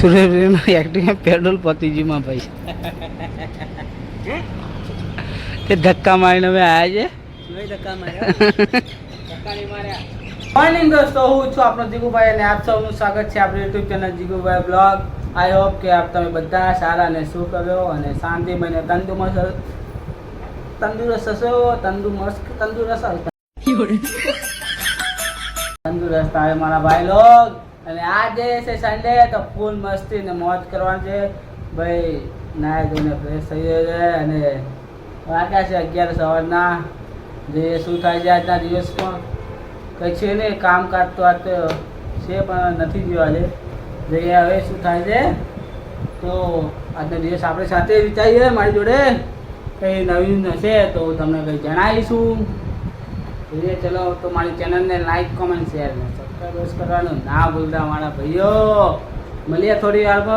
સુરેશભાઈનો acting petrol પતી ગયું માં ભાઈ તે ધક્કા મારીને હવે આવ્યા છે ધક્કા માર્યા મોર્નિંગ દોસ્તો હું છું આપણો જીગુભાઈ અને આપ સૌનું સ્વાગત છે આપણી YouTube channel Jigubhai blog I hope કે આપ તમે બધા સારા અને સુખ રહ્યો અને શાંતિમય તંદુરસ્ત હશો તંદુરસ્ત આવે મારા ભાઈ લોગ અને આજે છે સન્ડે તો ફૂલ મસ્તી ને મોજ કરવાની છે ભાઈ નાય ધોઈને ફ્રેશ થઈ ગયો છે અને વાગ્યા છે 11 સવારના જે શું થાય છે આજના દિવસમાં કંઈ છે નહીં કામકાજ તો આજ છે પણ નથી ગયો આજે જોઈએ હવે શું થાય છે તો આજનો દિવસ આપણે સાથે વિચારીએ મારી જોડે કંઈ નવીન હશે તો તમને કંઈ જણાવીશું જોઈએ ચલો તો મારી ચેનલને લાઈક કોમેન્ટ શેર ને સબસ્ક્રાઈબ કરવાનું ના ભૂલતા મારા ભાઈઓ મળીએ થોડી વારમાં